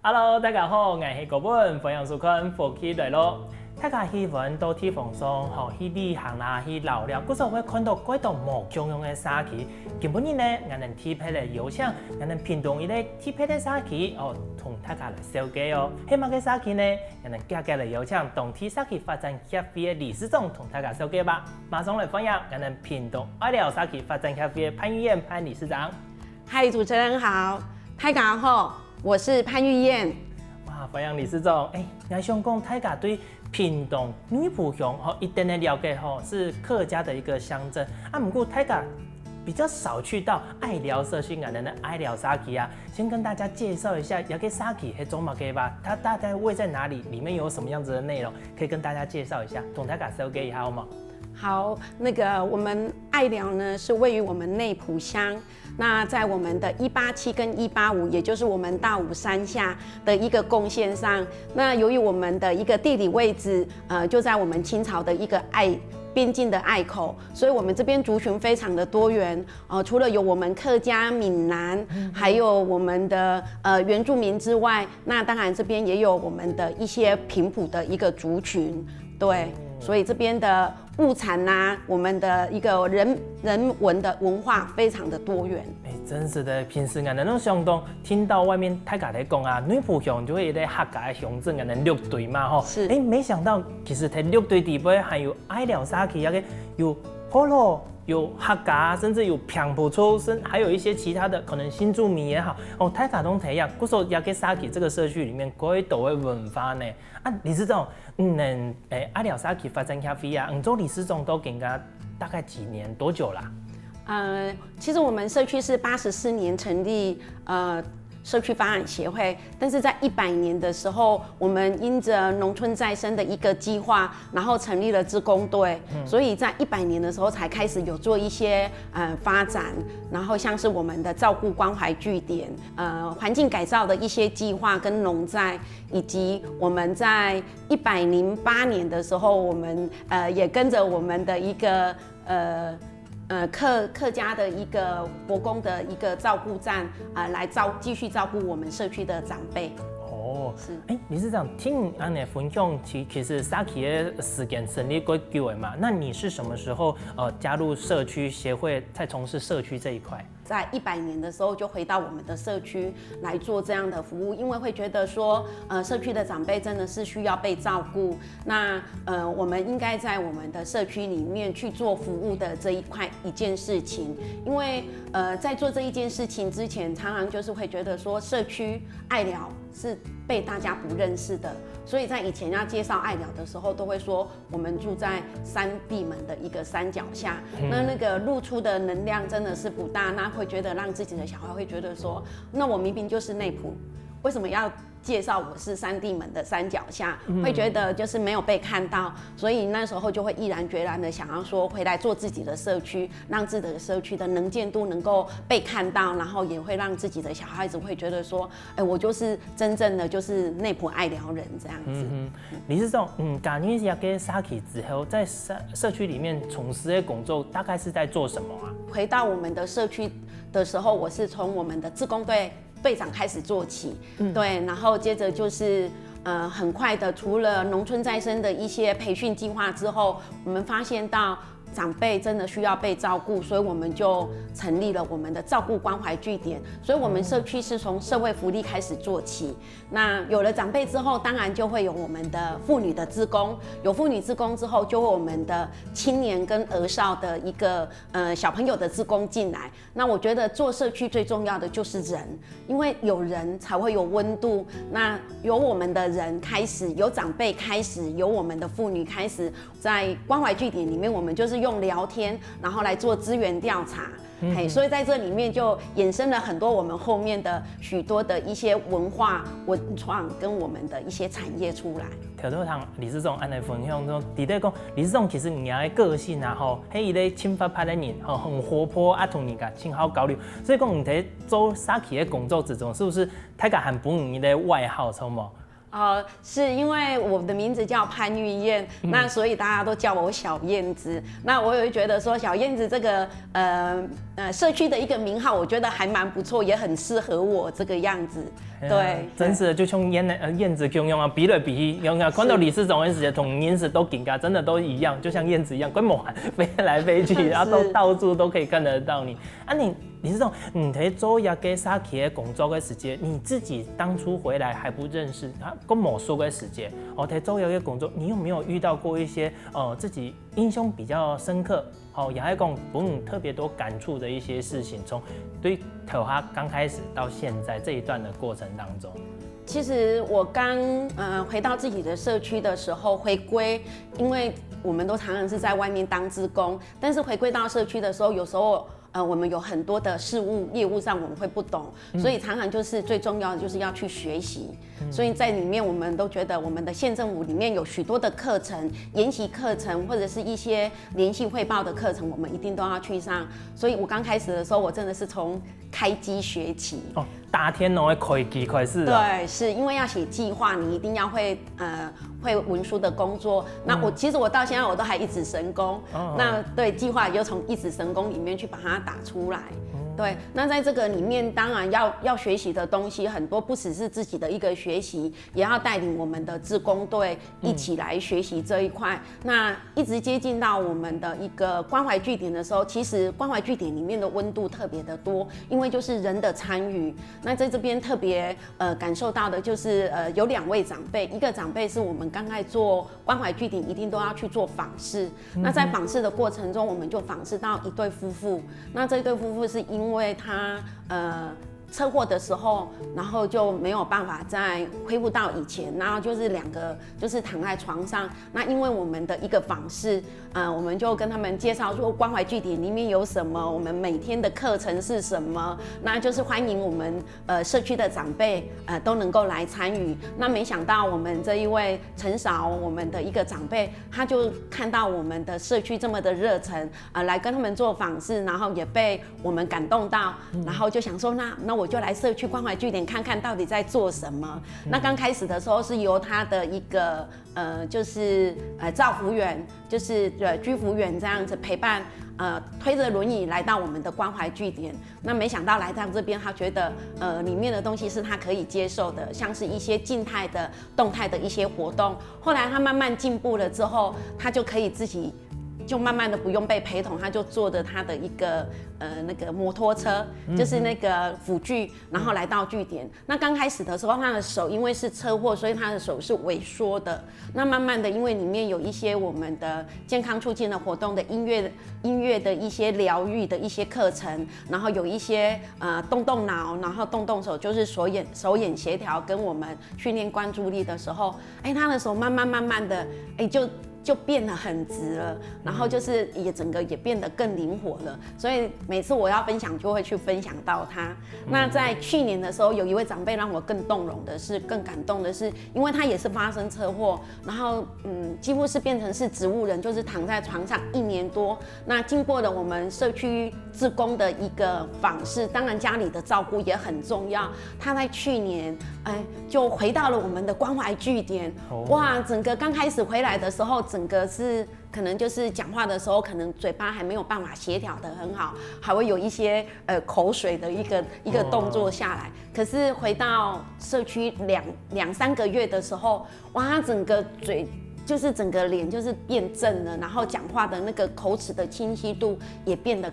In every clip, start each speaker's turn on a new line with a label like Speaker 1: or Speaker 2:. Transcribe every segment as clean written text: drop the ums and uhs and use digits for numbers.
Speaker 1: Hello， 大家好，我是国本分享书看福气来咯。大家喜欢到地方上，去旅行啦，去老了，有时候会看到几道莫共样的衫旗。今本日呢，我们特别的邀请，我们屏东一个特别的衫旗同大家来小介哦。希望个衫旗呢，我们加来邀请当地衫旗发展协会的理事长同大家小介吧。马上来欢迎我们屏东爱聊衫旗发展协会的潘玉燕潘理事长。
Speaker 2: 嗨，主持人好，大家好，我是潘玉燕。
Speaker 1: 哇，欢迎理事长。我想讲大家对屏东女埔乡一定的了解是客家的一个乡镇啊。不过大家比较少去到爱寮社区的爱寮沙旗啊，先跟大家介绍一下要给沙旗是做嘛给吧？它大概位在哪里？里面有什么样子的内容？可以跟大家介绍一下，同大家了解一下好吗？
Speaker 2: 好，我们爱寮呢是位于我们内埔乡，那在我们的187跟185，也就是我们大武山下的一个贡献上，那由于我们的一个地理位置，就在我们清朝的一个边境的隘口，所以我们这边族群非常的多元。除了有我们客家、闽南，还有我们的原住民之外，那当然这边也有我们的一些平埔的一个族群，对。所以这边的物产呐，我们的一个人文的文化非常的多元。
Speaker 1: 真是的，平时我们相当听到外面大家在讲啊，女埔乡就会有客家的乡镇，我们6队嘛吼。
Speaker 2: 是。
Speaker 1: 没想到其实在6队底部还有爱寮沙旗，有婆罗，有客家，甚至有平埔出身，还有一些其他的可能新住民也好，大家都提呀，故说要给沙旗这个社区里面各道的文化呢。啊，理事长，爱寮沙旗发展协会啊，做理事长都跟个大概几年多久啦？
Speaker 2: 其实我们社区是84年成立，社区发展协会，但是在100年的时候，我们因着农村再生的一个计划，然后成立了志工队，所以在100年的时候才开始有做一些发展，然后像是我们的照顾关怀据点，环境改造的一些计划跟农宅，以及我们在108年的时候，我们也跟着我们的一个客家的一个伯公的一个照顾站来继续照顾我们社区的长辈。
Speaker 1: 是。理事长，听你的分享，其实沙旗的时间成立过久的嘛？那你是什么时候加入社区协会，在从事社区这一块？
Speaker 2: 在100年的时候就回到我们的社区来做这样的服务，因为会觉得说，社区的长辈真的是需要被照顾，那我们应该在我们的社区里面去做服务的这一件事情，因为在做这一件事情之前，常常就是会觉得说，社区爱寮是被大家不认识的，所以在以前要介绍爱寮的时候，都会说我们住在山地门的一个山脚下，那个露出的能量真的是不大，那会觉得让自己的小孩会觉得说，那我明明就是内埔，为什么要介绍我是山地门的山脚下，会觉得就是没有被看到，所以那时候就会毅然决然的想要说回来做自己的社区，让自己的社区的能见度能够被看到，然后也会让自己的小孩子会觉得说，我就是真正的就是内埔爱寮人这样子。
Speaker 1: 理事长，假如要给沙旗之后，在社区里面从事的工作，大概是在做什么啊？
Speaker 2: 回到我们的社区的时候，我是从我们的志工队长开始做起，对，然后接着就是很快的，除了农村再生的一些培训计划之后，我们发现到长辈真的需要被照顾，所以我们就成立了我们的照顾关怀据点。所以我们社区是从社会福利开始做起。那有了长辈之后，当然就会有我们的妇女的志工，有妇女志工之后，就会我们的青年跟儿少的一个小朋友的志工进来。那我觉得做社区最重要的就是人，因为有人才会有温度。那由我们的人开始，由长辈开始，由我们的妇女开始，在关怀据点里面，我们就是用聊天，然后来做资源调查。所以在这里面就衍生了很多我们后面的许多的一些文化文创跟我们的一些产业出来。
Speaker 1: 条到堂理事长安尼分享中，伫咧讲理事长其实你的个性啊吼，迄一个轻发派的人吼，很活泼啊，同人家亲好交流。所以讲你在做沙旗的工作之中，是不是大家很不容易的外号什么？
Speaker 2: 是因为我的名字叫潘玉燕，那所以大家都叫我小燕子。那我也会觉得说小燕子这个社区的一个名号，我觉得还蛮不错，也很适合我这个样子。对，
Speaker 1: 真是就像燕子共用啊，比来比去，用啊，看到李世总的时间同燕子都紧噶，真的都一样，就像燕子一样，跟猛飞来飞去，然后都到处都可以看得到你。啊，李世总，你在做一个沙企的工作的时间，你自己当初回来还不认识啊，跟某说的时间，在做一个工作，你有没有遇到过一些自己印象比较深刻？也还讲特别多感触的一些事情，从对头哈刚开始到现在这一段的过程当中，
Speaker 2: 其实我刚回到自己的社区的时候，回归，因为我们都常常是在外面当志工，但是回归到社区的时候，有时候我们有很多的事务业务上我们会不懂，所以常常就是最重要的就是要去学习。所以在里面我们都觉得我们的县政府里面有许多的课程、研习课程或者是一些联系汇报的课程，我们一定都要去上。所以我刚开始的时候，我真的是从开机学起。
Speaker 1: 大天龙的开机开始。
Speaker 2: 对，是因为要写计划，你一定要会文书的工作。那其实我到现在我都还一指神功。那对计划就从一指神功里面去把它打出来。对，那在这个里面，当然要学习的东西很多，不只是自己的一个学习，也要带领我们的志工队一起来学习这一块。那一直接近到我们的一个关怀据点的时候，其实关怀据点里面的温度特别的多，因为就是人的参与。那在这边特别感受到的就是有2位长辈，一个长辈是我们刚才做关怀据点一定都要去做访视。那在访视的过程中，我们就访视到一对夫妇。那这一对夫妇是因为他车祸的时候，然后就没有办法再恢复到以前，然后就是2个就是躺在床上。那因为我们的一个访视，我们就跟他们介绍说关怀据点里面有什么，我们每天的课程是什么，那就是欢迎我们社区的长辈都能够来参与。那没想到我们这一位陈嫂，我们的一个长辈，他就看到我们的社区这么的热忱，来跟他们做访视，然后也被我们感动到，然后就想说那我就来社区关怀据点看看到底在做什么。那刚开始的时候是由他的一个就是照服员，就是居服员这样子陪伴，推着轮椅来到我们的关怀据点。那没想到来到这边，他觉得里面的东西是他可以接受的，像是一些静态的、动态的一些活动。后来他慢慢进步了之后，他就可以自己。就慢慢的不用被陪同，他就坐着他的一个那个摩托车，就是那个辅具，然后来到据点。那刚开始的时候，他的手因为是车祸，所以他的手是萎缩的。那慢慢的，因为里面有一些我们的健康促进的活动的音乐的一些疗愈的一些课程，然后有一些动脑，然后动手，就是手眼协调，跟我们训练关注力的时候，他的手慢慢的，就变得很直了，然后就是整个也变得更灵活了，所以每次我要分享就会去分享到他。那在去年的时候，有一位长辈让我更动容的是、更感动的是，因为他也是发生车祸，然后几乎是变成是植物人，就是躺在床上1年多。那经过了我们社区志工的一个访视，当然家里的照顾也很重要。他在去年就回到了我们的关怀据点，哇，整个刚开始回来的时候。整个是可能就是讲话的时候，可能嘴巴还没有办法协调得很好，还会有一些口水的一个动作下来。可是回到社区两三个月的时候，哇，他整个嘴就是整个脸就是变正了，然后讲话的那个口齿的清晰度也变得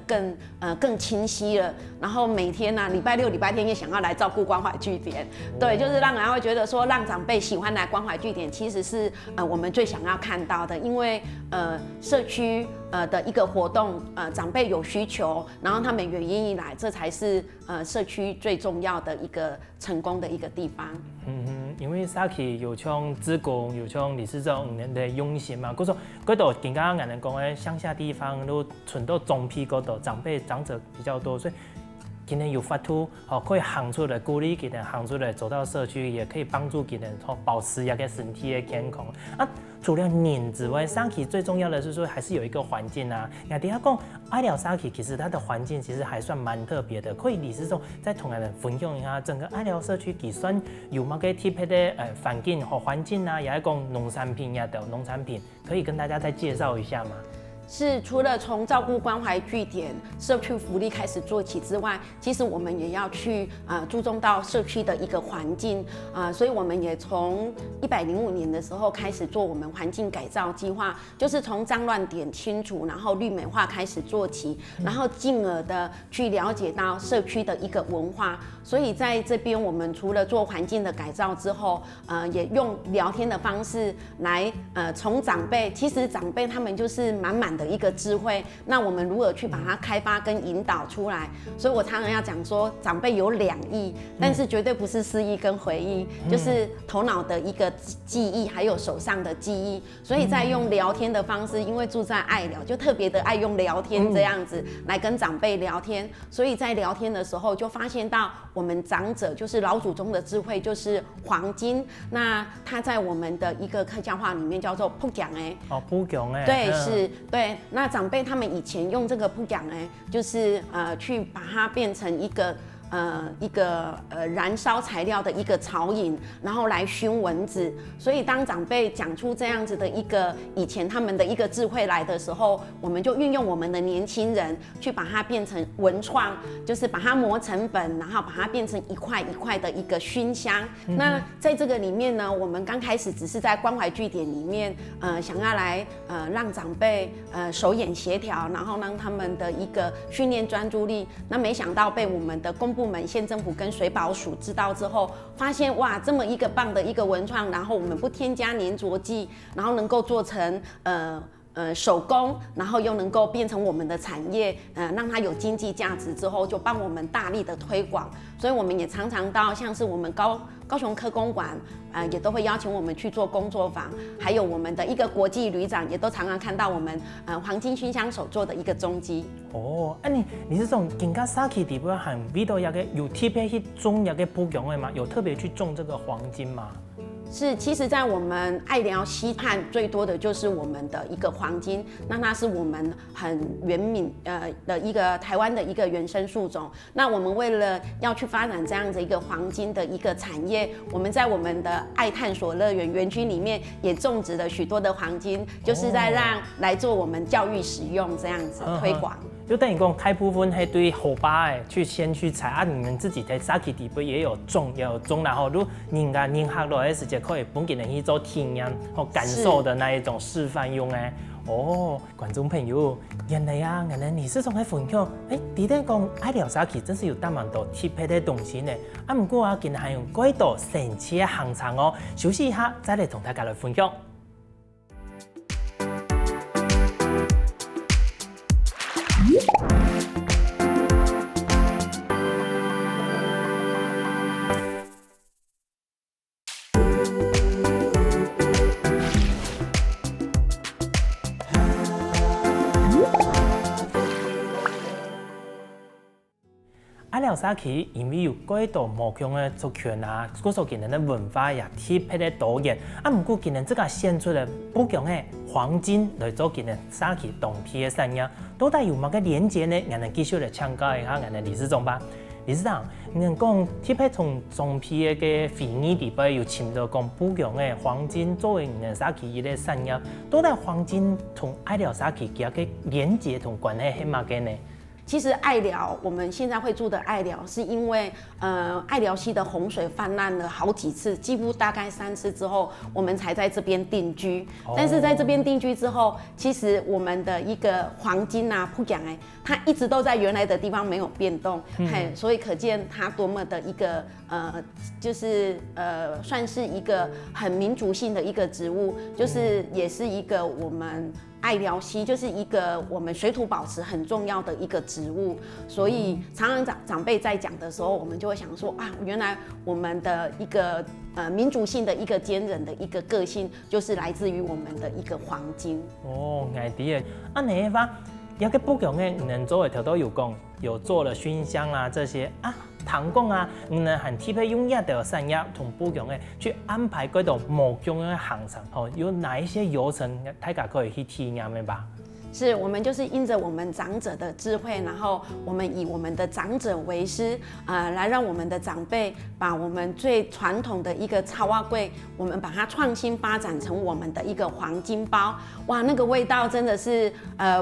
Speaker 2: 更清晰了。然后每天啊，礼拜6、礼拜天也想要来照顾关怀据点，对，就是让人会觉得说，让长辈喜欢来关怀据点，其实是我们最想要看到的，因为社区的一个活动，长辈有需求，然后他们也愿意来，这才是社区最重要的一个成功的一个地方。
Speaker 1: 因为沙奇有像职工，有像理事长的用心嘛，嗰度更加俺们讲的乡下地方都存到中批嗰度，长者比较多，所以今天有发出可以行出来，鼓励给人行出来，走到社区，也可以帮助给人保持一个身体的健康啊。除了年之外，沙奇最重要的是说还是有一个环境啊。那底下讲爱寮沙奇，其实它的环境其实还算蛮特别的。可以理事长再同人分享一下整个爱寮社区，其算有某个特别的环境和环境啊，也讲农产品呀的农产品，可以跟大家再介绍一下吗？
Speaker 2: 是除了从照顾关怀据点、社区福利开始做起之外，其实我们也要去注重到社区的一个环境所以我们也从105年的时候开始做我们环境改造计划，就是从脏乱点清除，然后绿美化开始做起，然后进而的去了解到社区的一个文化。所以在这边，我们除了做环境的改造之后，也用聊天的方式来从长辈，其实长辈他们就是满满的一个智慧，那我们如何去把它开发跟引导出来？所以我常常要讲说，长辈有2亿，但是绝对不是思忆跟回忆，就是头脑的一个记忆，还有手上的记忆。所以在用聊天的方式，因为住在爱聊，就特别的爱用聊天这样子来跟长辈聊天。所以在聊天的时候，就发现到我们长者就是老祖宗的智慧，就是黄金。那它在我们的一个客家话里面叫做“铺讲”
Speaker 1: 铺讲
Speaker 2: 对，是，对。那长辈他们以前用这个铺讲就是去把它变成一个燃烧材料的一个草引，然后来熏蚊子。所以当长辈讲出这样子的一个以前他们的一个智慧来的时候，我们就运用我们的年轻人去把它变成文创，就是把它磨成粉，然后把它变成一块一块的一个熏香。那在这个里面呢，我们刚开始只是在关怀据点里面，想要来让长辈手眼协调，然后让他们的一个训练专注力。那没想到被我们的公部门、县政府跟水保署知道之后，发现哇，这么一个棒的一个文创，然后我们不添加粘着剂，然后能够做成手工，然后又能够变成我们的产业，让它有经济价值之后，就帮我们大力的推广。所以我们也常常到像是我们高雄科工馆，也都会邀请我们去做工作坊，还有我们的一个国际旅展，也都常常看到我们黄金熏香手做的一个踪迹。
Speaker 1: 你是从更加早期地方还遇到有特别去种铺强的吗？有特别去种这个黄金吗？
Speaker 2: 是，其实，在我们爱寮溪畔最多的就是我们的一个黄金，那它是我们很原民的一个台湾的一个原生树种。那我们为了要去发展这样子一个黄金的一个产业，我们在我们的爱探索乐园园区里面也种植了许多的黄金，就是在让来做我们教育使用这样子推广。
Speaker 1: 就等于讲，大部分是对后爸先去采你们自己在早期地方也有种，然后如人下来的时间可以本给人去做体验和感受的那一种示范用观众朋友，原来你是从分享，你在讲爱聊早期真是有那么多特别的东西呢。不过今日还有几多神奇的行程休息一下再来同大家来分享。爱聊早期因为有几多不同的族群各种今年的文化也特别的多元。不过今年这个选出的不同的黄金来做今年早期当批的产业，到底有乜个连接呢？我们继续来请教一下我们的理事长吧。理事长，你讲特别从中批的会议里边有请到讲不同的黄金作为我们早期一个产业，到底黄金同爱聊早期佢个连接同关系係乜嘅呢？
Speaker 2: 其实爱寮，我们现在会住的爱寮，是因为爱寮溪的洪水泛滥了好几次，几乎大概3次之后，我们才在这边定居。但是在这边定居之后，其实我们的一个黄金铺讲它一直都在原来的地方没有变动，所以可见它多么的一个就是算是一个很民族性的一个植物，就是也是一个我们爱寮溪就是一个我们水土保持很重要的一个植物，所以常常长辈在讲的时候，我们就会想说原来我们的一个民族性的一个坚韧的一个个性，就是来自于我们的一个黄金。
Speaker 1: 爱啲你话有个不同的人做的条都有讲，有做了熏香这些糖工人很特别用的产业同不同的去安排各种不同的行程有哪一些流程大家可以去体验的吧？
Speaker 2: 是我们就是因着我们长者的智慧，然后我们以我们的长者为师，来让我们的长辈把我们最传统的一个草碗粿，我们把它创新发展成我们的一个黄金包。哇，那个味道真的是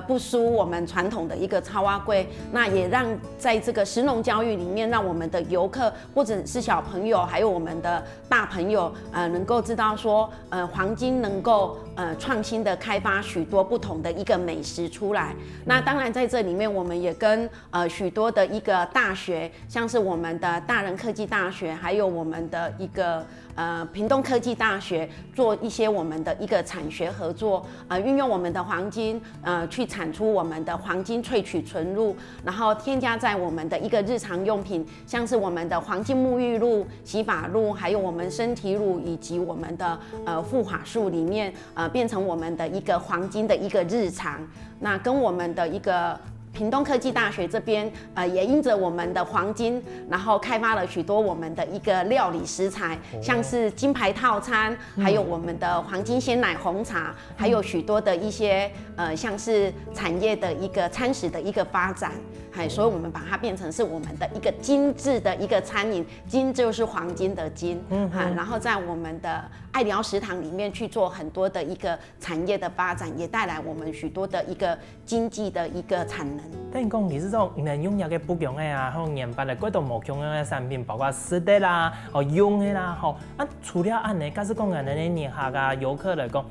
Speaker 2: 不输我们传统的一个草碗粿。那也让在这个食农教育里面，让我们的游客或者是小朋友，还有我们的大朋友，能够知道说，黄金能够创新的开发许多不同的一个美食出来。那当然在这里面，我们也跟许多的一个大学，像是我们的大人科技大学，还有我们的一个屏东科技大学做一些我们的一个产学合作，运用我们的黄金，去产出我们的黄金萃取纯露，然后添加在我们的一个日常用品，像是我们的黄金沐浴露、洗发露，还有我们身体乳以及我们的护发素里面，变成我们的一个黄金的一个日常。那跟我们的一个屏东科技大学这边，也因着我们的黄金，然后开发了许多我们的一个料理食材，像是金牌套餐，还有我们的黄金鲜奶红茶，还有许多的一些像是产业的一个餐食的一个发展。所以我们把它变成是我们的一个精致的一个餐饮，金就是黄金的金，然后在我们的爱寮食堂里面去做很多的一个产业的发展，也带来我们许多的一个经济的一个产能。
Speaker 1: 等于讲，你是种能用药嘅不同嘅啊，吼研发的各种无同样嘅产品，包括吃的啦，用的啦，吼除了安尼，假使讲安尼年下嘅游客来讲，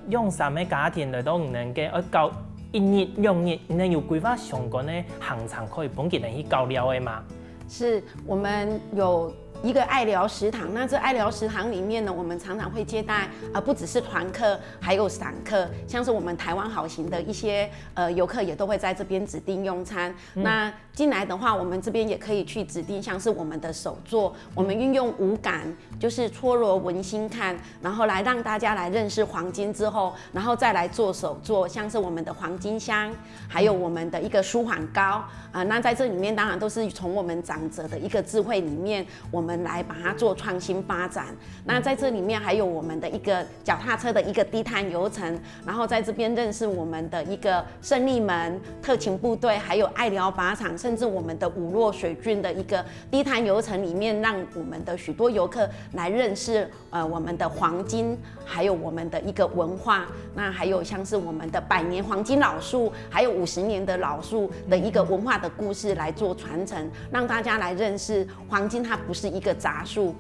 Speaker 1: 用什么家庭来都能嘅搞。一日两日，能有规划相关的行程可以帮佢哋去搞了的吗？
Speaker 2: 是我们有一个爱寮食堂，那这爱寮食堂里面呢，我们常常会接待不只是团客，还有散客，像是我们台湾好行的一些游客也都会在这边指定用餐。那进来的话，我们这边也可以去指定，像是我们的手作，我们运用五感，就是搓揉闻心看，然后来让大家来认识黄金之后，然后再来做手作，像是我们的黄金香，还有我们的一个舒缓膏。那在这里面当然都是从我们长者的一个智慧里面，我们来把它做创新发展。那在这里面还有我们的一个脚踏车的一个低碳游程，然后在这边认识我们的一个胜利门特勤部队，还有爱寮靶场，甚至我们的五落水郡的一个低碳游程里面，让我们的许多游客来认识我们的黄金，还有我们的一个文化。那还有像是我们的100年黄金老树，还有50年的老树的一个文化的故事来做传承，让大家来认识黄金它不是一个杂树，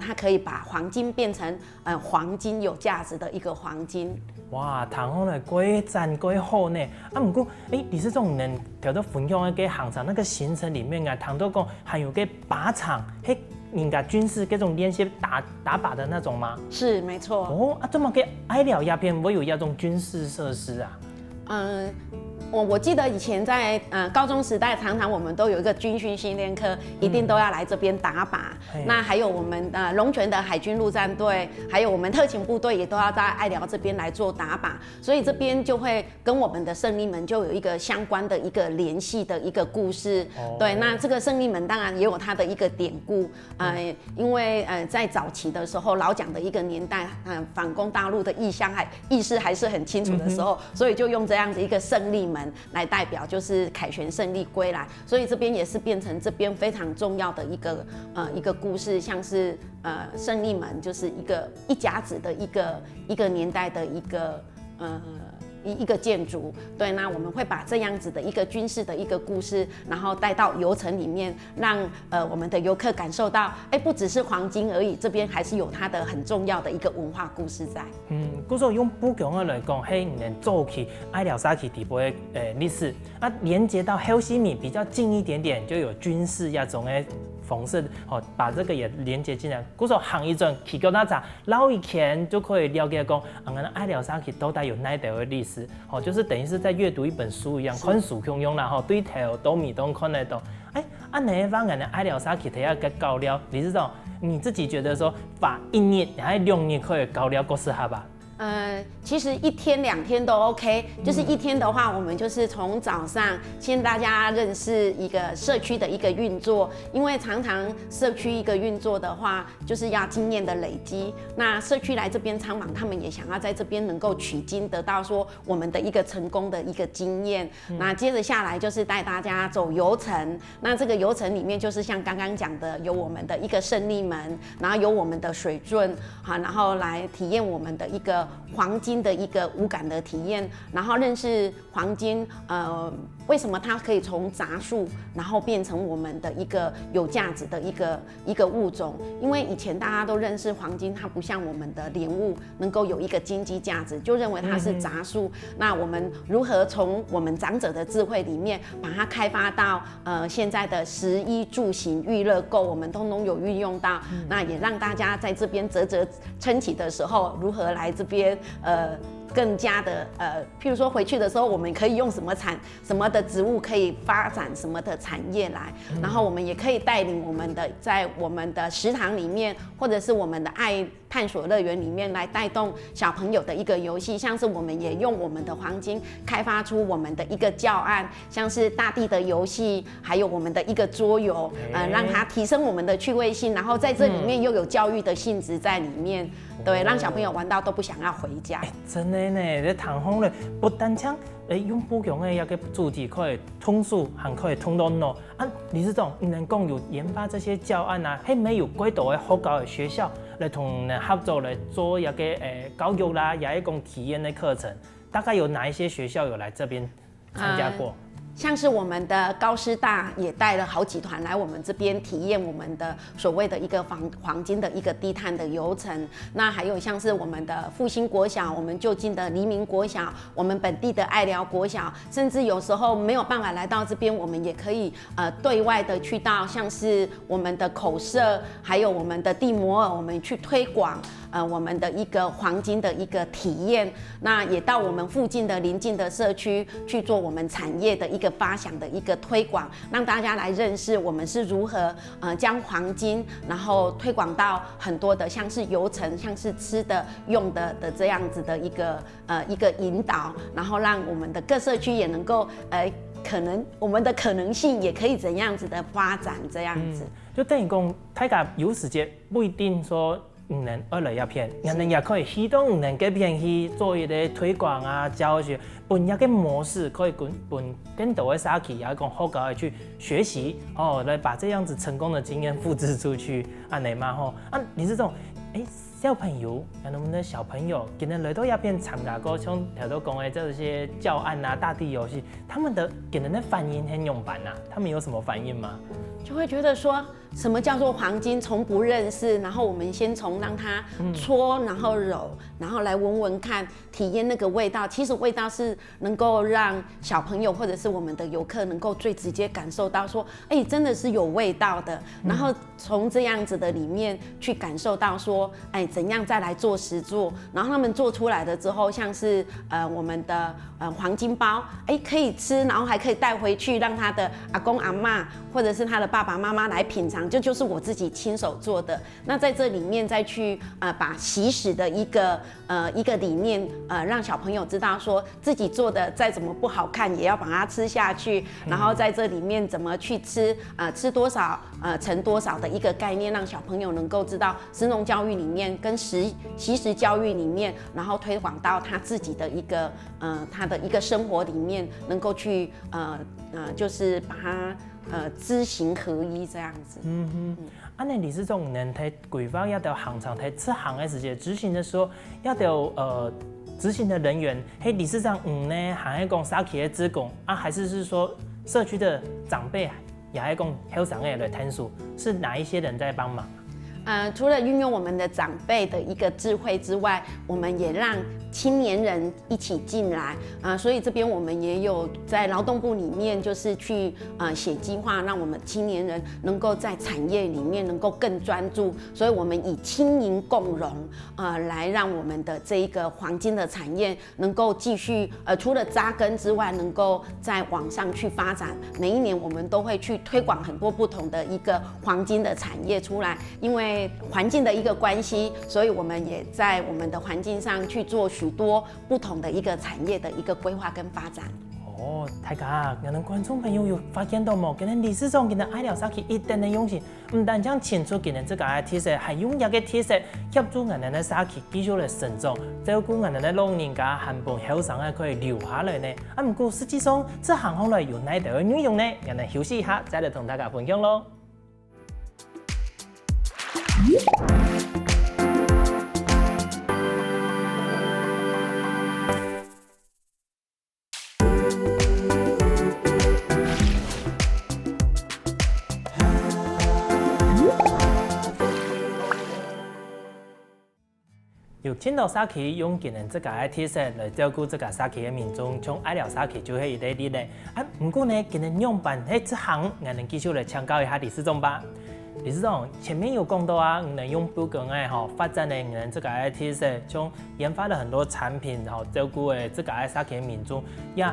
Speaker 2: 它可以把黄金变成黄金有价值的一个黄金。
Speaker 1: 哇，谈好了，贵赞贵好呢。不过，你是种能条到分享嘅行程那个行程里面啊，谈到讲还有个靶场，人家军事各种练习打靶的那种吗？
Speaker 2: 是，没错。
Speaker 1: 这么个爱寮鸦片会有那种军事设施啊？
Speaker 2: 我记得以前在高中时代，常常我们都有一个军训训练课，一定都要来这边打靶。那还有我们龙泉的海军陆战队，还有我们特勤部队也都要在爱寮这边来做打靶，所以这边就会跟我们的胜利门就有一个相关的一个联系的一个故事。对，那这个胜利门当然也有它的一个典故，因为在早期的时候，老蒋的一个年代，反攻大陆的意识还是很清楚的时候，所以就用这样子一个胜利门来代表，就是凯旋胜利归来，所以这边也是变成这边非常重要的一个故事，像是胜利门就是一甲子的一个年代的一个建筑。对，那我们会把这样子的一个军事的一个故事，然后带到游程里面，让我们的游客感受到，不只是黄金而已，这边还是有它的很重要的一个文化故事在。
Speaker 1: 故说用不同的来讲，能做起爱寮沙起底部的历史，连接到赫西米比较近一点点，就有军事那种的方式，把这个也连接进来。故说行一阵去到那查，老以前就可以了解讲，爱寮沙起到底有哪条的历史。就是等于是在阅读一本书一样，看书汹涌啦，对头都米都看得懂。哪一方人的爱寮沙起睇下个高了，你知道你自己觉得说把1日还2日可以高了过适合吧？
Speaker 2: 其实1天2天都 OK，就是1天的话，我们就是从早上先大家认识一个社区的一个运作，因为常常社区一个运作的话，就是要经验的累积。那社区来这边参访，他们也想要在这边能够取经，得到说我们的一个成功的一个经验。那接着下来就是带大家走游程，那这个游程里面就是像刚刚讲的，有我们的一个胜利门，然后有我们的水圳，然后来体验我们的一个黄金的一个五感的体验，然后认识黄金，为什么它可以从杂树，然后变成我们的一个有价值的一个物种？因为以前大家都认识黄金，它不像我们的莲雾能够有一个经济价值，就认为它是杂树。那我们如何从我们长者的智慧里面，把它开发到现在的食衣住行娱乐购，我们通通有运用到，那也让大家在这边啧啧称奇的时候，如何来这边更加的譬如说回去的时候，我们可以用什么的植物可以发展什么的产业来，然后我们也可以带领我们的在我们的食堂里面，或者是我们的爱探索乐园里面来带动小朋友的一个游戏，像是我们也用我们的黄金开发出我们的一个教案，像是大地的游戏，还有我们的一个桌游，让它提升我们的趣味性，然后在这里面又有教育的性质在里面，对，让小朋友玩到都不想要回家。
Speaker 1: 真的呢，这唐风咧不单枪用不同的一个主题可以通俗，还可以通到喏。理事长，你能讲有研发这些教案啊？还没有几多的好教的学校来同人合作来做一个教育啦，也一种体验的课程。大概有哪一些学校有来这边参加过？
Speaker 2: 像是我们的高师大也带了好几团来我们这边体验我们的所谓的一个黄金的一个低碳的游程。那还有像是我们的复兴国小，我们就近的黎明国小，我们本地的爱寮国小，甚至有时候没有办法来到这边，我们也可以对外的去到像是我们的口社，还有我们的地摩尔，我们去推广我们的一个黄金的一个体验。那也到我们附近的邻近的社区去做我们产业的一个发想的一个推广，让大家来认识我们是如何将黄金然后推广到很多的像是游程，像是吃的用的这样子的一个引导，然后让我们的各社区也能够可能我们的可能性也可以怎样子的发展这样子。
Speaker 1: 就等于讲，大家有时间不一定说唔能二来一片，人也可以启动唔能这边去做一个推广啊、教学，本一个模式可以本更多的社区也讲好搞的去学习来把这样子成功的经验复制出去，安尼嘛吼。你是这种小朋友，我们的小朋友今天来到一边参加过像头都讲的这些教案啊、大地游戏，他们的给人的反应很勇敢啊，他们有什么反应吗？
Speaker 2: 就会觉得说什么叫做黄金，从不认识，然后我们先从让它搓，然后揉，然后来闻闻看，体验那个味道。其实味道是能够让小朋友或者是我们的游客能够最直接感受到说，真的是有味道的。然后从这样子的里面去感受到说，怎样再来做实作。然后他们做出来的之后，像是我们的黄金包，可以吃，然后还可以带回去，让他的阿公阿嬷或者是他的爸爸妈妈来品尝，这就是我自己亲手做的。那在这里面再去把习食的一个理念让小朋友知道说自己做的再怎么不好看也要把它吃下去，然后在这里面怎么去吃吃多少乘多少的一个概念，让小朋友能够知道食农教育里面跟习食教育里面，然后推广到他自己的一个他的一个生活里面，能够去就是把它知行合一这样子。
Speaker 1: 那理事长能在规划要到行场在这行的时间执行的时候，要到执行的人员，理事长呢还是讲社区的职工还是说社区的长辈也还是讲后上的来探索，是哪一些人在帮忙？
Speaker 2: 除了运用我们的长辈的一个智慧之外，我们也让青年人一起进来所以这边我们也有在劳动部里面就是去写计划，让我们青年人能够在产业里面能够更专注，所以我们以青银共融来让我们的这一个黄金的产业能够继续除了扎根之外，能够再往上去发展。每一年我们都会去推广很多不同的一个黄金的产业出来，因为为环境的一个关系，所以我们也在我们的环境上去做许多不同的一个产业的一个规划跟发展。
Speaker 1: 哦，大家，我们观众朋友有发现到冇？今日理事长今日爱聊啥去一定的用心，唔但将请出今日这个特色，还用一个特色协助我们的啥去继续来成长，照顾我们的老人家，还帮后生可以留下来呢。啊，不过实际上这行行来有哪条内容呢？我们休息一下，再来同大家分享咯。有青岛社区用今年这个特色来照顾这个社区的民众，从爱聊社区就系一类的咧。啊，不过呢，今年样板喺这行，我们继续来请教一下理事长吧。理事长前面有讲到啊，我们用不同的发展的我们这个特色，从研发了很多产品，然后照顾的这个社区的民众，也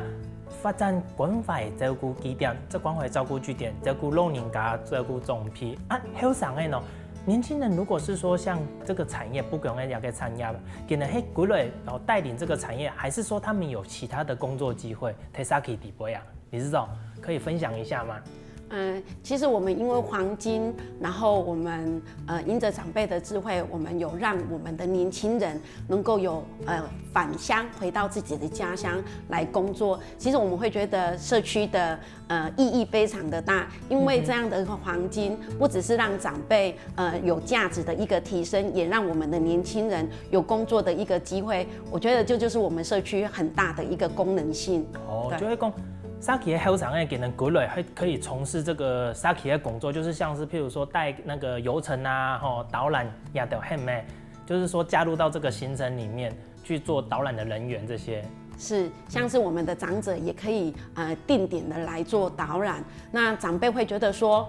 Speaker 1: 发展关怀照顾据点，这关怀照顾据点，照顾老人家，照顾重批啊，后生的呢？年轻人如果是说像这个产业不管要给参加，给人嘿归类然后带领这个产业，还是说他们有其他的工作机会？提啥去底部呀？理事长可以分享一下吗？
Speaker 2: 其实我们因为黄金，然后我们因着长辈的智慧，我们有让我们的年轻人能够有返乡回到自己的家乡来工作。其实我们会觉得社区的意义非常的大，因为这样的一个黄金，不只是让长辈有价值的一个提升，也让我们的年轻人有工作的一个机会。我觉得这就是我们社区很大的一个功能性。
Speaker 1: 哦，就会讲。沙奇的后生给人过来，可以从事这个沙奇的工作，就是像是譬如说带那个游程啊，导览也都很美，就是说加入到这个行程里面去做导览的人员这些。
Speaker 2: 是，像是我们的长者也可以定点的来做导览，那长辈会觉得说，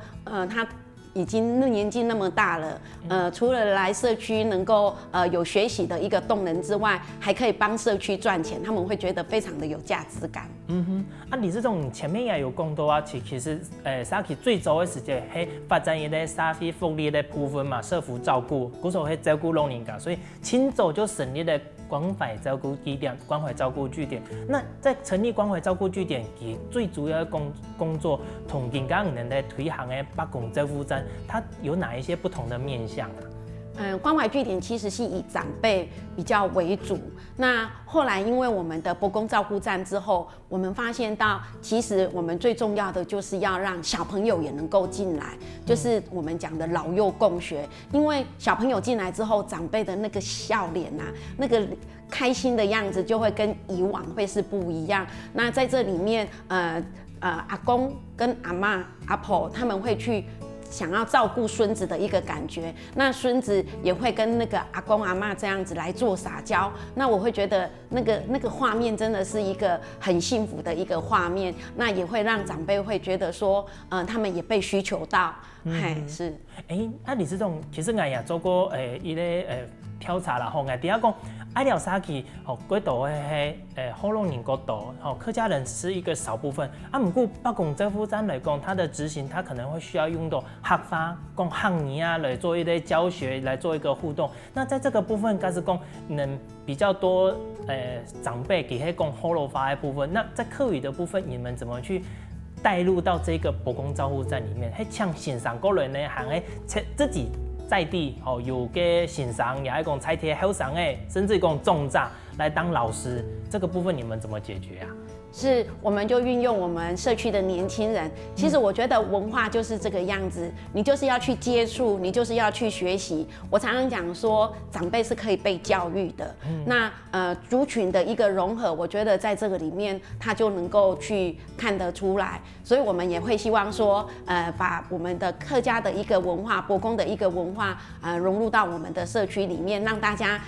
Speaker 2: 他已经年纪那么大了，除了来社区能够有学习的一个动能之外，还可以帮社区赚钱，他们会觉得非常的有价值感。
Speaker 1: 理事长前面也有讲到啊，其实社区最早的时间係發展一啲社會福利的部分嘛，社福照顧，嗰時候係照顧老人家，所以清早就成立了關懷照顧據點、關懷照顧據點。那在成立關懷照顧據點，其最主要的工作同現家人的推行的北共照顧站，它有哪一些不同的面向啊？
Speaker 2: 關懷據點其實是以長輩比較為主。那後來因為我們的伯公照顧站之後，我們發現到其實我們最重要的就是要讓小朋友也能夠進來，就是我們講的老幼共學。因為小朋友進來之後，長輩的那個笑臉啊，那個開心的樣子就會跟以往會是不一樣。那在這裡面，阿公跟阿嬷、阿婆他們會去想要照顧孫子的一個感覺，那孫子也會跟那個阿公阿嬷這樣子來做撒嬌，那我會覺得那個畫面真的是一個很幸福的一個畫面，那也會讓長輩會覺得說，他們也被需求到，是。
Speaker 1: 理事長，其實我也做過一個調查啦，我哋第一講。愛聊社區，嗰度係後老人嗰度，客家人是一個少部分。不過北共照顧站來講，它的執行，它可能會需要用到客話、講客語啊，來做一啲教學，來做一個互動。那在這個部分，該是講能比較多長輩佢係講後老話的部分。那在客語的部分，你們怎麼去帶入到這個北共照顧站裡面？係像線上過來呢，還係自己在地有嘅欣賞，也係講採貼後生誒，甚至講種植來當老師，這個部分你們怎麼解決啊？
Speaker 2: 是，我們就運用我們社區的年輕人。其實我覺得文化就是這個樣子，你就是要去接觸，你就是要去學習。我常常講說，長輩是可以被教育的。那族群的一個融合，我覺得在這個裡面，他就能夠去看得出來。所以我們也會希望說，把我們的客家的一個文化、伯公的一個文化，融入到我們的社區裡面，讓大家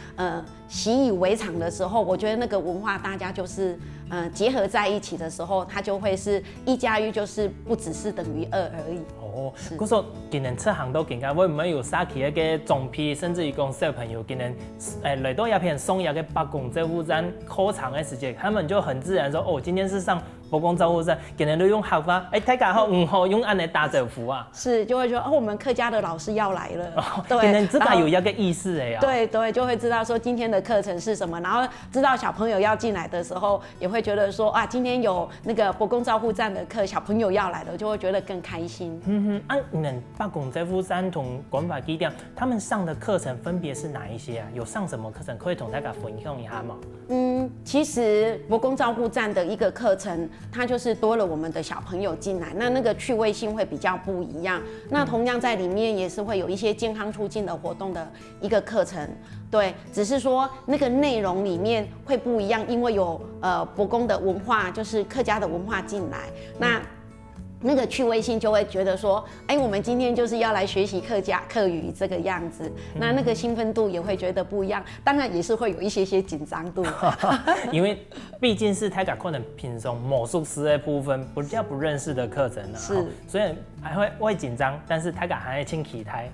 Speaker 2: 習以為常的時候，我覺得那個文化大家就是結合在一起的時候，它就會是1+1，就是不只是等於2而已。
Speaker 1: 嗰時候今年出行都更加會唔會有社區一個種批，甚至於講小朋友今年嚟到一片松一個北共照顧站課程的時間，他們就很自然說，今天是上不讲照顾站，今日都用客家，大家好，好用安尼打招呼啊。
Speaker 2: 是，就会说哦，我们客家的老师要来了。对，
Speaker 1: 今天自家有一个意思哎啊。
Speaker 2: 对对，就会知道说今天的课程是什么，然后知道小朋友要进来的时候，也会觉得说啊，今天有那个伯公照护站的课，小朋友要来了，就会觉得更开心。
Speaker 1: 北公照护站同管法基店，他们上的课程分别是哪一些啊？有上什么课程？可以同大家分享一下吗？
Speaker 2: 其实伯公照护站的一个课程，它就是多了我们的小朋友进来，那个趣味性会比较不一样。那同样在里面也是会有一些健康促进的活动的一个课程，对，只是说那个内容里面会不一样，因为有伯公的文化，就是客家的文化进来，那个趣味性就会觉得说，我们今天就是要来学习客家客语这个样子，那个兴奋度也会觉得不一样，当然也是会有一些紧张度，
Speaker 1: 因为毕竟是大家可能平常魔术师的部分比较不认识的课程啊，
Speaker 2: 是，
Speaker 1: 所以还会紧张，但是大家还会轻期待，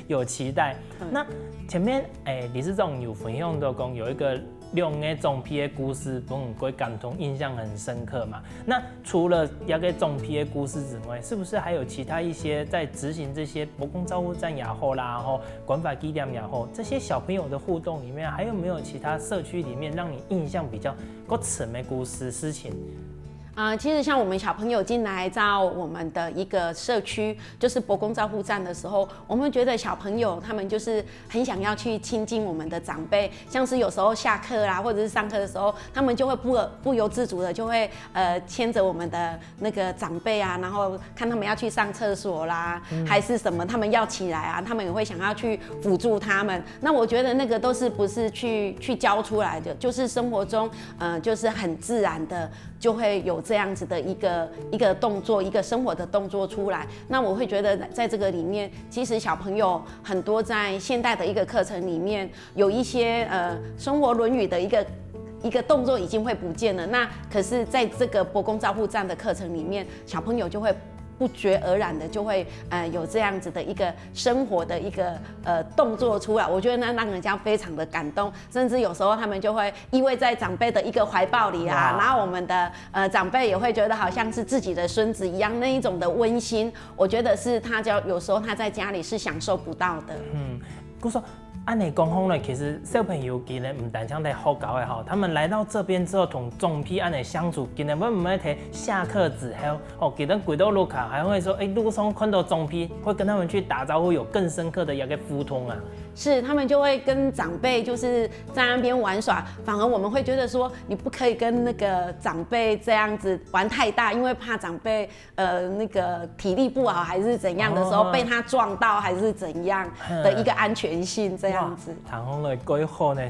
Speaker 1: 有期待。那前面理事长有分享到讲有一个用个种批的故事，帮我们感同印象很深刻嘛。那除了要个种批的故事之外，是不是还有其他一些在执行这些伯公照护站也好啦，然后管法基点也好，这些小朋友的互动里面，还有没有其他社区里面让你印象比较够深的故事事情？
Speaker 2: 其实像我们小朋友进来到我们的一个社区，就是伯公照护站的时候，我们觉得小朋友他们就是很想要去亲近我们的长辈，像是有时候下课啦，或者是上课的时候，他们就会不由自主的就会牵着我们的那个长辈啊，然后看他们要去上厕所啦，还是什么，他们要起来啊，他们也会想要去辅助他们。那我觉得那个都是不是去教出来的，就是生活中就是很自然的就会有这样子的一个动作，一个生活的动作出来。那我会觉得在这个里面，其实小朋友很多在现代的一个课程里面，有一些生活论语的一个动作已经会不见了。那可是在这个伯公照护站的课程里面，小朋友就会不觉而然的就会有这样子的一个生活的一个动作出来，我觉得那让人家非常的感动，甚至有时候他们就会依偎在长辈的一个怀抱里啊，然后我们的长辈也会觉得好像是自己的孙子一样，那一种的温馨，我觉得是他有时候他在家里是享受不到的。
Speaker 1: 不说。按你讲好呢，其实小朋友今日唔单像在学校的哈，他们来到这边之后，同总批按你相处，今日我们要提下课之后，今日轨道路卡还会说，路上看到总批，会跟他们去打招呼，有更深刻的一个沟通啊。
Speaker 2: 是，他们就会跟长辈就是在那边玩耍，反而我们会觉得说，你不可以跟那个长辈这样子玩太大，因为怕长辈那个体力不好还是怎样的时候被他撞到，还是怎样的一个安全性这样子。
Speaker 1: 谈好了规划呢，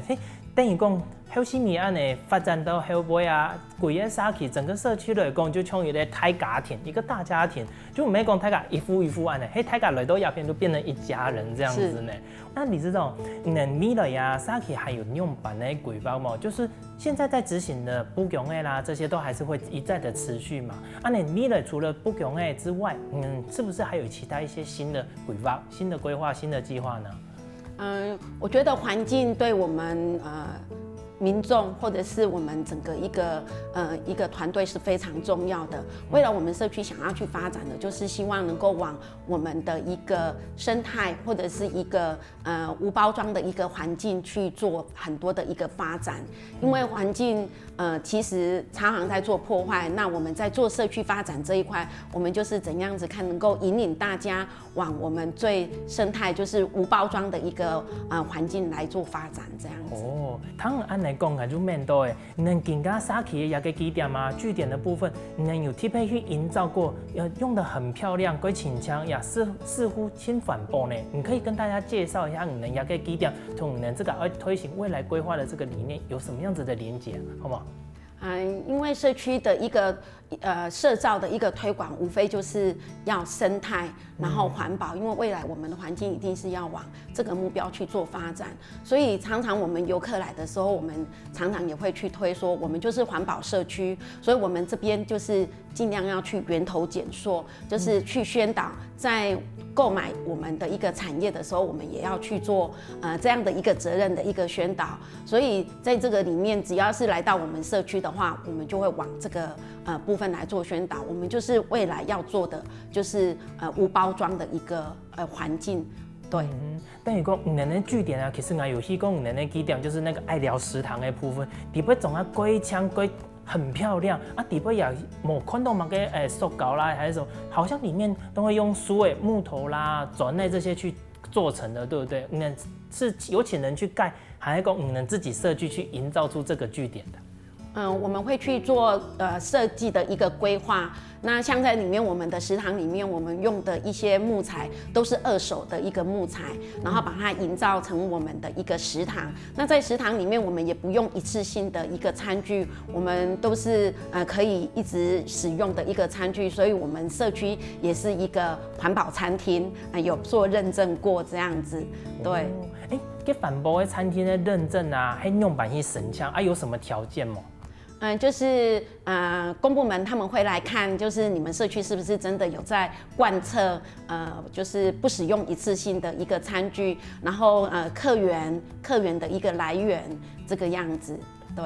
Speaker 1: 等于讲。后些年安尼发展到后尾啊，规个社区整个社区来讲，就像一个大家庭，一个大家庭，就唔係講大家一夫一夫安尼，大家来到鸦片就变成一家人这样子呢。那你知道，未来呀，社区还有用版的规划吗？就是现在在执行的不强的啦，这些都还是会一再的持续嘛。未来除了不强的之外，是不是还有其他一些新的规划、新的规划、新的计划呢？
Speaker 2: 我觉得环境对我们民众或者是我们整个一个团队是非常重要的。未来我们社区想要去发展的，就是希望能够往我们的一个生态或者是一个无包装的一个环境去做很多的一个发展。因为环境其实常常在做破坏，那我们在做社区发展这一块，我们就是怎样子看能够引领大家往我们最生态就是无包装的一个环境来做发展这样子。
Speaker 1: 按来讲啊，就面到诶，能更加社区的一个基点啊、据点的部分，能有特别去营造过，用得很漂亮，鬼清腔呀，似乎轻反驳呢。你可以跟大家介绍一下，你们一个基点同你们这个推行未来规划的这个理念有什么样子的连结，好不好？
Speaker 2: 因为社区的一个社造的一个推广，无非就是要生态，然后环保。因为未来我们的环境一定是要往这个目标去做发展，所以常常我们游客来的时候，我们常常也会去推说，我们就是环保社区，所以我们这边就是尽量要去源头减塑，就是去宣导在购买我们的一个产业的时候，我们也要去做这样的一个责任的一个宣导。所以在这个里面，只要是来到我们社区的话，我们就会往这个部分来做宣导。我们就是未来要做的就是无包装的一个环境。对，
Speaker 1: 等于讲，咱的据点啊，其实我有去讲，咱的据点就是那个爱聊食堂的部分，底部总啊规枪规很漂亮啊，底部也某看到嘛个塑胶啦，还是说好像里面都会用树木头啦、砖类这些去做成的，对不对？是有请人去盖，还是讲能自己设计去营造出这个据点的？
Speaker 2: 我们会去做设计的一个规划。那像在里面，我们的食堂里面，我们用的一些木材都是二手的一个木材，然后把它营造成我们的一个食堂。那在食堂里面，我们也不用一次性的一个餐具，我们都是可以一直使用的一个餐具，所以我们社区也是一个环保餐厅，有做认证过这样子。对，
Speaker 1: 给环保的餐厅的认证啊，还用板去省枪啊，有什么条件吗？
Speaker 2: 就是公部门他们会来看，就是你们社区是不是真的有在贯彻就是不使用一次性的一个餐具，然后客源的一个来源这个样子，对。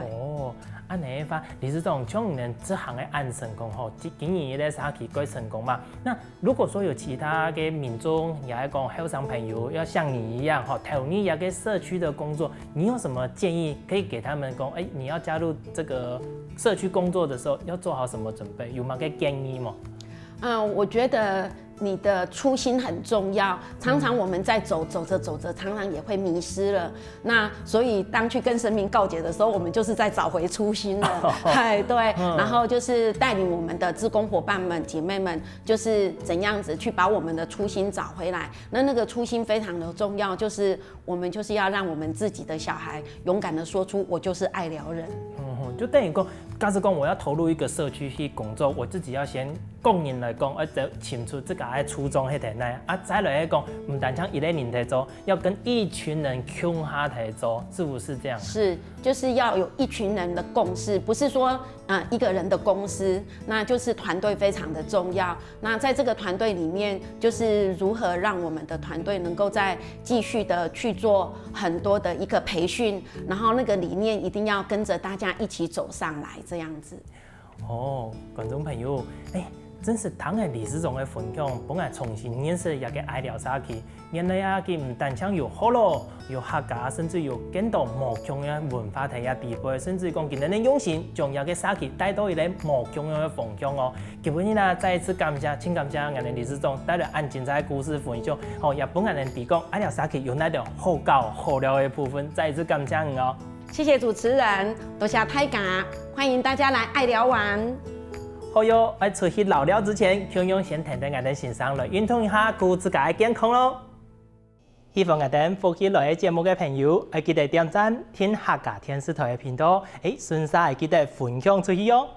Speaker 2: 安尼发，理事长，像你这行的案成功吼，今年咧啥起归成功嘛？那如果说有其他嘅民众也来讲，后生朋友要像你一样哈，投入也给社区的工作，你有什么建议可以给他们讲？你要加入这个社区工作的时候，要做好什么准备？有吗？个建议吗？我觉得你的初心很重要。常常我们在走着，常常也会迷失了。那所以当去跟神明告解的时候，我们就是在找回初心了。对，然后就是带领我们的志工伙伴们、姐妹们，就是怎样子去把我们的初心找回来。那个初心非常的重要，就是我们就是要让我们自己的小孩勇敢的说出“我就是爱疗人”。
Speaker 1: 就等于讲，假设讲我要投入一个社区去工作，我自己要先供应来讲，请出这个初衷迄点来，再来讲，唔单像一个人在做，要跟一群人共下来做，是不是这样？
Speaker 2: 是，就是要有一群人的共识，不是说一个人的公司，那就是团队非常的重要。那在这个团队里面，就是如何让我们的团队能够再继续的去做很多的一个培训，然后那个理念一定要跟着大家一起走上来，这样子。
Speaker 1: 观众朋友，真是唐人理事长的分享，本来重新认识也个爱聊下去，原来啊，佢唔单唱有好咯，有客家，甚至有见到莫强的文化体啊地位，甚至讲今日的用心，将也个下去带到一个莫强的方向哦。基本上呢，再一次感谢，请感谢我哋理事长带来按精彩故事分享，也本人提供爱聊下去有那条好教好聊的部分，再一次感谢你哦。
Speaker 2: 谢谢主持人，多谢大家，欢迎大家来爱聊玩。
Speaker 1: 好哟，在出去老了之前，请用先听听我哋先生来运动一下，顾自家的健康咯。希望我哋福起来节目嘅朋友，记得点赞、听客家电视台嘅频道，顺势记得分享出去哟。